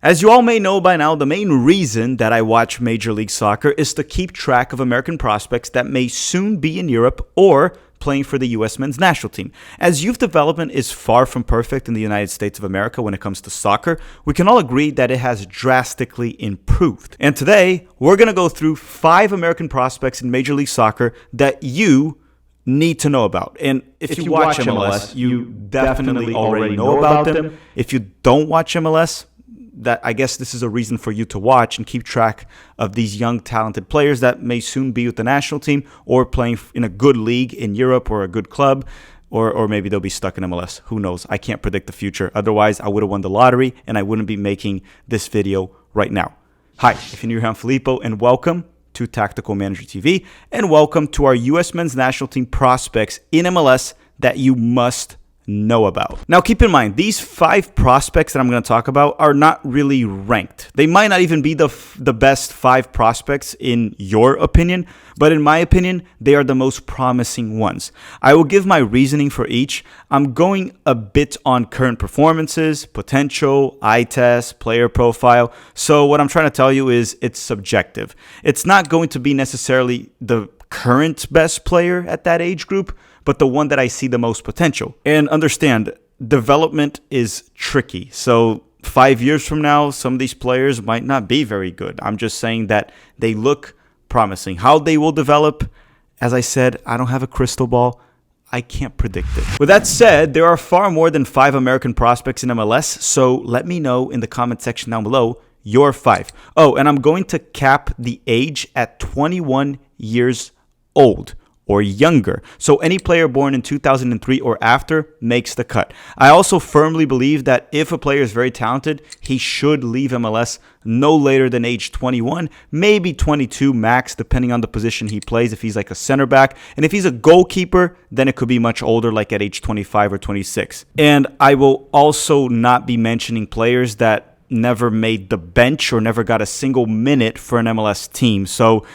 As you all may know by now, the main reason that I watch Major League Soccer is to keep track of American prospects that may soon be in Europe or playing for the U.S. men's national team. As youth development is far from perfect in the United States of America when it comes to soccer, we can all agree that it has drastically improved. And today, we're going to go through 5 American prospects in Major League Soccer that you need to know about. And if you watch MLS, you definitely already know about them. If you don't watch MLS, that I guess this is a reason for you to watch and keep track of these young talented players that may soon be with the national team or playing in a good league in Europe or a good club, or maybe they'll be stuck in MLS. Who knows? I can't predict the future. Otherwise, I would have won the lottery and I wouldn't be making this video right now. Hi, if you're new here, I'm Filippo, and welcome to Tactical Manager TV, and welcome to our U.S. men's national team prospects in MLS that you must know about. Now, keep in mind, these 5 prospects that I'm going to talk about are not really ranked. They might not even be the best 5 prospects in your opinion, but in my opinion, they are the most promising ones. I will give my reasoning for each. I'm going a bit on current performances, potential, eye test, player profile. So what I'm trying to tell you is it's subjective. It's not going to be necessarily the current best player at that age group, but the one that I see the most potential. And understand, development is tricky. So 5 years from now, some of these players might not be very good. I'm just saying that they look promising. How they will develop, as I said, I don't have a crystal ball. I can't predict it. With that said, there are far more than 5 American prospects in MLS, so let me know in the comment section down below your 5. Oh, and I'm going to cap the age at 21 years old or younger. So any player born in 2003 or after makes the cut. I also firmly believe that if a player is very talented, he should leave MLS no later than age 21, maybe 22 max, depending on the position he plays. If he's like a center back, and if he's a goalkeeper, then it could be much older, like at age 25 or 26. And I will also not be mentioning players that never made the bench or never got a single minute for an MLS team. So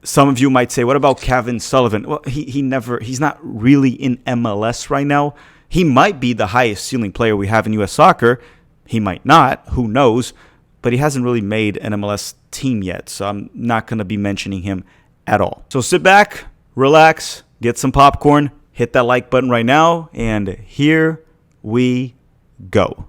some of you might say, what about Kevin Sullivan? Well, he's not really in MLS right now. He might be the highest ceiling player we have in U.S. soccer. He might not, who knows, but he hasn't really made an MLS team yet, so I'm not going to be mentioning him at all. So sit back, relax, get some popcorn, hit that like button right now, and here we go.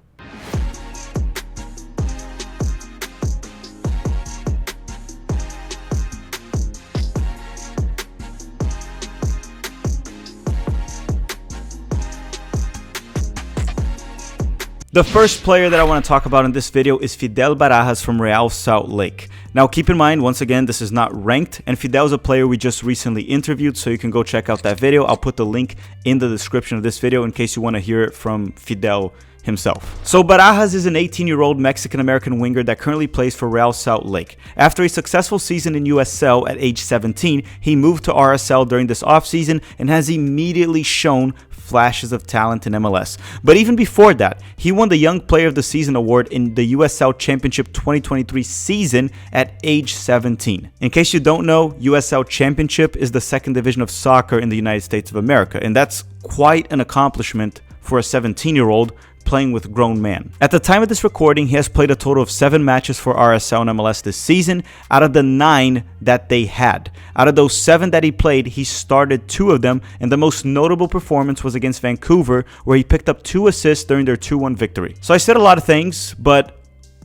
The first player that I want to talk about in this video is Fidel Barajas from Real Salt Lake. Now, keep in mind, once again, this is not ranked, and Fidel is a player we just recently interviewed, so you can go check out that video. I'll put the link in the description of this video in case you want to hear it from Fidel himself. So Barajas is an 18-year-old Mexican-American winger that currently plays for Real Salt Lake. After a successful season in USL at age 17, he moved to RSL during this offseason and has immediately shown flashes of talent in MLS. But even before that, he won the Young Player of the Season award in the USL Championship 2023 season at age 17. In case you don't know, USL Championship is the second division of soccer in the United States of America, and that's quite an accomplishment for a 17-year-old playing with grown men. At the time of this recording, he has played a total of 7 matches for RSL and MLS this season out of the 9 that they had. Out of those 7 that he played, he started 2 of them, and the most notable performance was against Vancouver, where he picked up 2 assists during their 2-1 victory. So I said a lot of things, but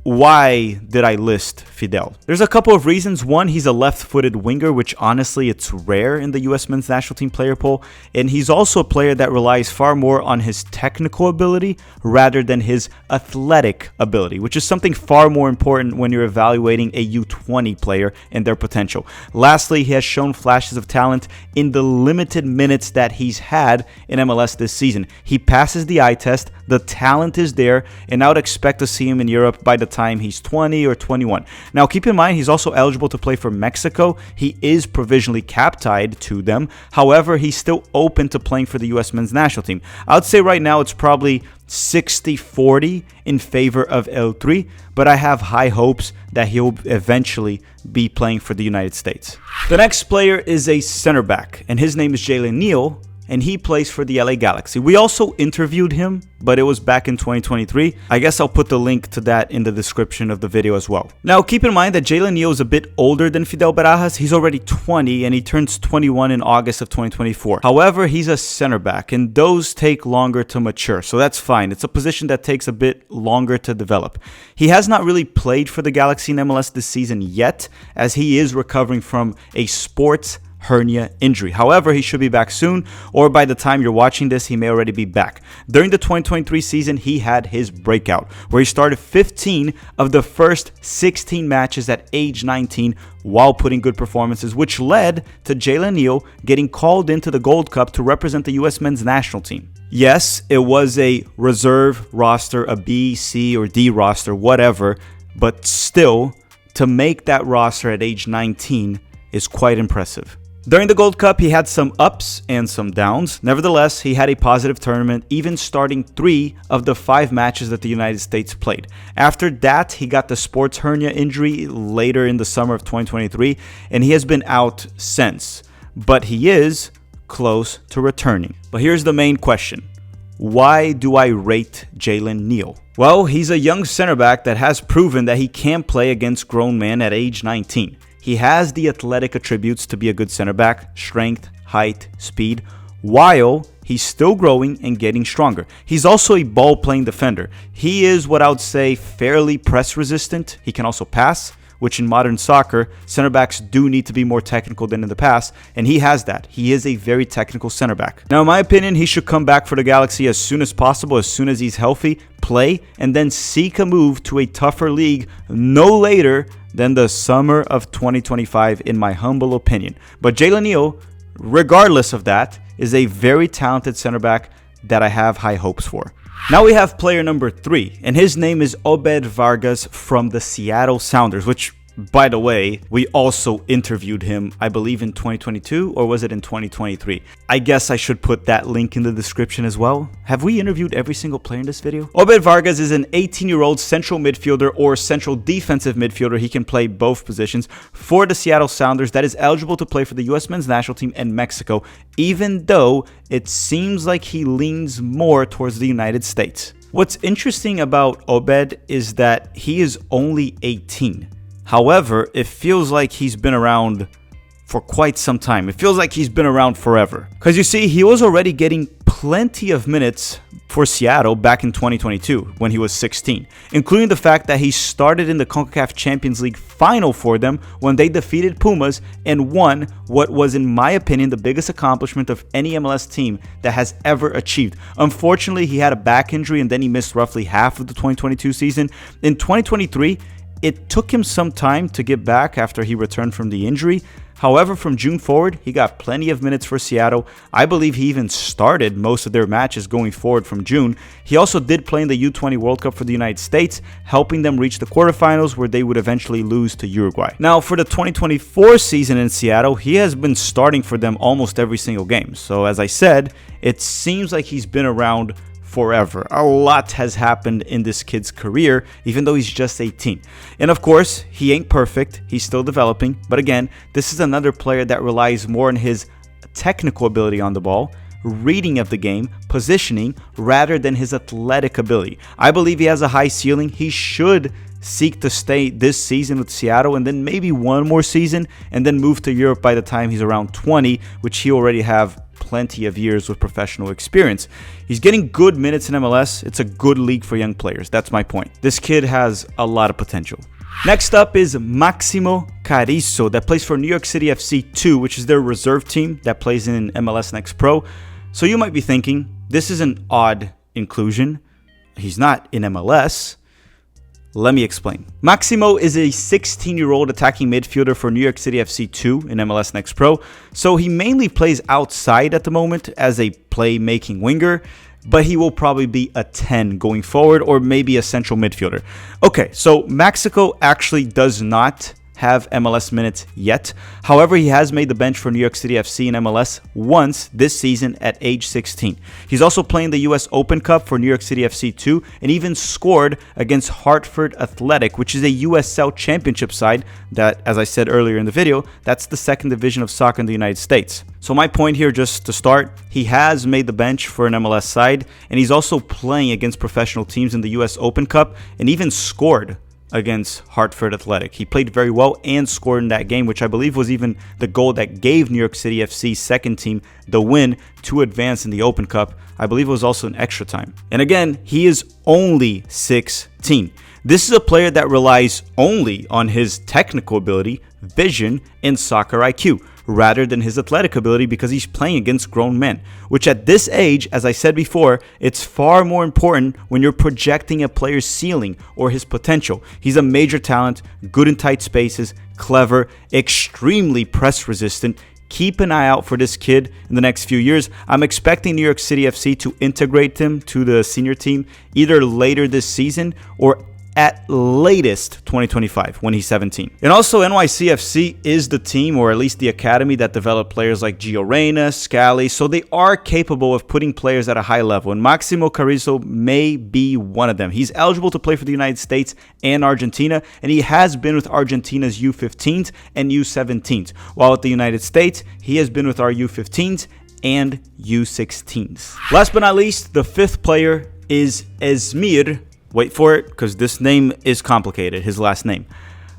why did I list Fidel? There's a couple of reasons. One, he's a left-footed winger, which honestly it's rare in the U.S. men's national team player pool. And he's also a player that relies far more on his technical ability rather than his athletic ability, which is something far more important when you're evaluating a U20 player and their potential. Lastly, he has shown flashes of talent in the limited minutes that he's had in MLS this season. He passes the eye test, the talent is there, and I would expect to see him in Europe by the time he's 20 or 21. Now, keep in mind, he's also eligible to play for Mexico. He is provisionally cap-tied to them. However, he's still open to playing for the U.S. men's national team. I would say right now it's probably 60-40 in favor of El Tri, but I have high hopes that he'll eventually be playing for the United States. The next player is a center back, and his name is Jaylen Neil. and he plays for the LA Galaxy. We also interviewed him, but it was back in 2023. I guess I'll put the link to that in the description of the video as well. Now, keep in mind that Jaylen Neil is a bit older than Fidel Barajas. He's already 20 and he turns 21 in August of 2024. However, he's a center back and those take longer to mature, so that's fine. It's a position that takes a bit longer to develop. He has not really played for the Galaxy in MLS this season yet, as he is recovering from a sports hernia injury. However, he should be back soon, or by the time you're watching this, he may already be back. During the 2023 season, he had his breakout, where he started 15 of the first 16 matches at age 19 while putting good performances, which led to Jaylen Neil getting called into the Gold Cup to represent the U.S. men's national team. Yes, it was a reserve roster, a B, C, or D roster, whatever, but still, to make that roster at age 19 is quite impressive. During the Gold Cup, he had some ups and some downs. Nevertheless, he had a positive tournament, even starting 3 of the 5 matches that the United States played. After that, he got the sports hernia injury later in the summer of 2023, and he has been out since. But he is close to returning. But here's the main question. Why do I rate Jaylen Neil? Well, he's a young center back that has proven that he can play against grown men at age 19. He has the athletic attributes to be a good center back, strength, height, speed, while he's still growing and getting stronger. He's also a ball-playing defender. He is what I would say fairly press resistant. He can also pass, which in modern soccer, center backs do need to be more technical than in the past, and he has that. He is a very technical center back. Now, in my opinion, he should come back for the Galaxy as soon as possible, as soon as he's healthy, play, and then seek a move to a tougher league no later than the summer of 2025, in my humble opinion. But Jaylen Neil, regardless of that, is a very talented center back that I have high hopes for. Now we have player number 3, and his name is Obed Vargas from the Seattle Sounders, which, by the way, we also interviewed him, I believe in 2022, or was it in 2023? I guess I should put that link in the description as well. Have we interviewed every single player in this video? Obed Vargas is an 18-year-old central midfielder or central defensive midfielder. He can play both positions for the Seattle Sounders that is eligible to play for the U.S. men's national team and Mexico, even though it seems like he leans more towards the United States. What's interesting about Obed is that he is only 18. However, it feels like he's been around for quite some time. It feels like he's been around forever. Because you see, he was already getting plenty of minutes for Seattle back in 2022 when he was 16, including the fact that he started in the CONCACAF Champions League final for them when they defeated Pumas and won what was, in my opinion, the biggest accomplishment of any MLS team that has ever achieved. Unfortunately, he had a back injury and then he missed roughly half of the 2022 season. In 2023, it took him some time to get back after he returned from the injury. However, from June forward, he got plenty of minutes for Seattle. I believe he even started most of their matches going forward from June. He also did play in the U20 World Cup for the United States, helping them reach the quarterfinals where they would eventually lose to Uruguay. Now, for the 2024 season in Seattle, he has been starting for them almost every single game. So as I said, it seems like he's been around forever. A lot has happened in this kid's career, even though he's just 18. And of course, he ain't perfect. He's still developing. But again, this is another player that relies more on his technical ability on the ball, reading of the game, positioning, rather than his athletic ability. I believe he has a high ceiling. He should seek to stay this season with Seattle and then maybe one more season and then move to Europe by the time he's around 20, which he already have plenty of years with professional experience. He's getting good minutes in MLS. It's a good league for young players. That's my point. This kid has a lot of potential. Next up is Maximo Kiso that plays for New York City FC 2, which is their reserve team that plays in MLS Next Pro. So you might be thinking, this is an odd inclusion. He's not in MLS. Let me explain. Maximo is a 16-year-old attacking midfielder for New York City FC 2 in MLS Next Pro, so he mainly plays outside at the moment as a playmaking winger, but he will probably be a 10 going forward or maybe a central midfielder. Okay, so Mexico actually does not have MLS minutes yet. However, he has made the bench for New York City FC in MLS once this season at age 16. He's also playing the US Open Cup for New York City FC too, and even scored against Hartford Athletic, which is a USL Championship side that, as I said earlier in the video, that's the second division of soccer in the United States. So my point here, just to start, he has made the bench for an MLS side, and he's also playing against professional teams in the US Open Cup, and even scored against Hartford Athletic. He played very well and scored in that game, which I believe was even the goal that gave New York City FC's second team the win to advance in the Open Cup. I believe it was also in extra time. And again, he is only 16. This is a player that relies only on his technical ability, vision, and soccer IQ, rather than his athletic ability, because he's playing against grown men, which at this age, as I said before, it's far more important when you're projecting a player's ceiling or his potential. He's a major talent, good in tight spaces, clever, extremely press resistant. Keep an eye out for this kid in the next few years. I'm expecting New York City FC to integrate him to the senior team either later this season or at latest 2025 when he's 17. And also NYCFC is the team, or at least the academy, that developed players like Gio Reyna, Scally, so they are capable of putting players at a high level, and Maximo Kiso may be one of them. He's eligible to play for the United States and Argentina, and he has been with Argentina's U15s and U17s, while at the United States, he has been with our U15s and U16s. Last but not least, the fifth player is Asmir. Wait for it, because this name is complicated, his last name.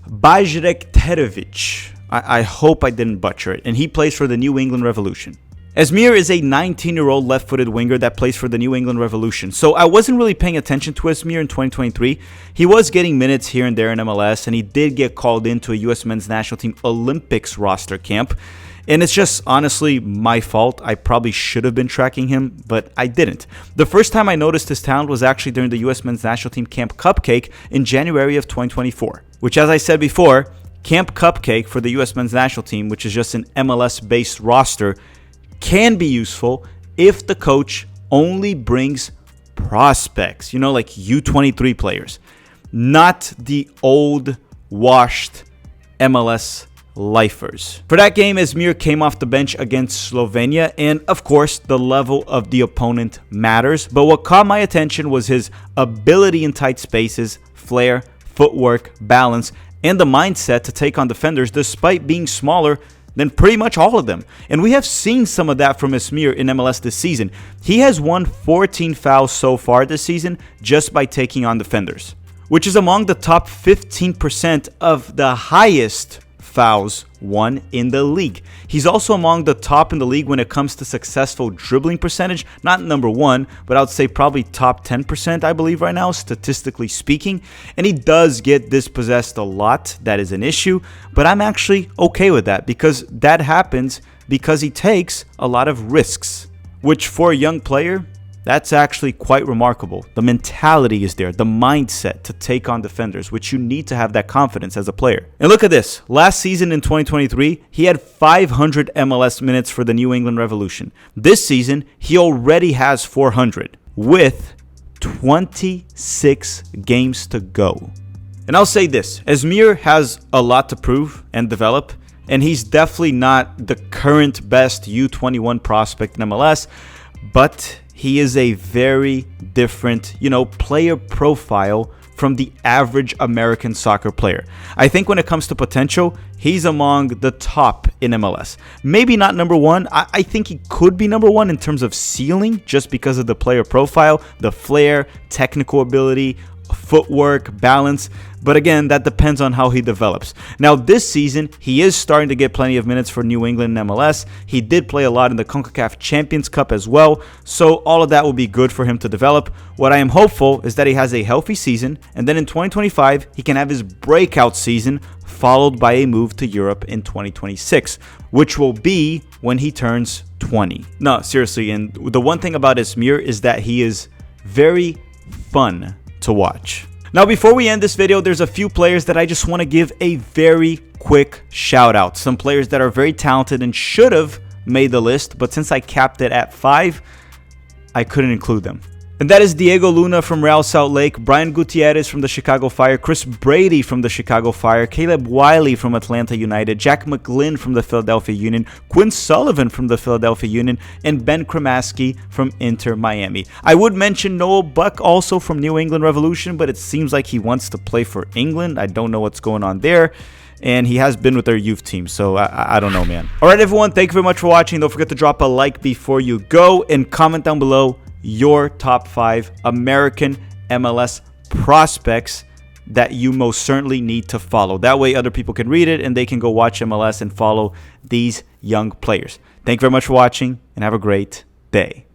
Bajrekterovic. I hope I didn't butcher it. And he plays for the New England Revolution. Asmir is a 19-year-old left-footed winger that plays for the New England Revolution. So I wasn't really paying attention to Asmir in 2023. He was getting minutes here and there in MLS, and he did get called into a U.S. men's national team Olympics roster camp. And it's just honestly my fault. I probably should have been tracking him, but I didn't. The first time I noticed his talent was actually during the U.S. men's national team Camp Cupcake in January of 2024, which, as I said before, Camp Cupcake for the U.S. men's national team, which is just an MLS-based roster, can be useful if the coach only brings prospects, like U23 players, not the old, washed MLS lifers. For that game, Asmir came off the bench against Slovenia, and of course, the level of the opponent matters, but what caught my attention was his ability in tight spaces, flair, footwork, balance, and the mindset to take on defenders despite being smaller than pretty much all of them. And we have seen some of that from Asmir in MLS this season. He has won 14 fouls so far this season just by taking on defenders, which is among the top 15% of the highest fouls won in the league. He's also among the top in the league when it comes to successful dribbling percentage. Not number one, but I would say probably top 10%, I believe, right now, statistically speaking. And he does get dispossessed a lot. That is an issue, but I'm actually okay with that, because that happens because he takes a lot of risks, which for a young player, that's actually quite remarkable. The mentality is there, the mindset to take on defenders, which you need to have that confidence as a player. And look at this. Last season in 2023, he had 500 MLS minutes for the New England Revolution. This season, he already has 400 with 26 games to go. And I'll say this, Asmir has a lot to prove and develop, and he's definitely not the current best U21 prospect in MLS, but he is a very different, player profile from the average American soccer player. I think when it comes to potential, he's among the top in MLS. Maybe not number one. I think he could be number one in terms of ceiling, just because of the player profile, the flair, technical ability, footwork, balance. But again, that depends on how he develops. Now, this season, he is starting to get plenty of minutes for New England and MLS. He did play a lot in the CONCACAF Champions Cup as well. So all of that will be good for him to develop. What I am hopeful is that he has a healthy season, and then in 2025, he can have his breakout season, followed by a move to Europe in 2026, which will be when he turns 20. No, seriously, and the one thing about Asmir is that he is very fun to watch. Now, before we end this video, there's a few players that I just want to give a very quick shout out. Some players that are very talented and should have made the list, but since I capped it at 5, I couldn't include them. And that is Diego Luna from Real Salt Lake, Brian Gutierrez from the Chicago Fire, Chris Brady from the Chicago Fire, Caleb Wiley from Atlanta United, Jack McGlynn from the Philadelphia Union, Quinn Sullivan from the Philadelphia Union, and Ben Kremaski from Inter Miami. I would mention Noah Buck also from New England Revolution, but it seems like he wants to play for England. I don't know what's going on there. And he has been with their youth team, so I don't know, man. All right, everyone, thank you very much for watching. Don't forget to drop a like before you go and comment down below your top 5 American MLS prospects that you most certainly need to follow. That way other people can read it and they can go watch MLS and follow these young players. Thank you very much for watching and have a great day.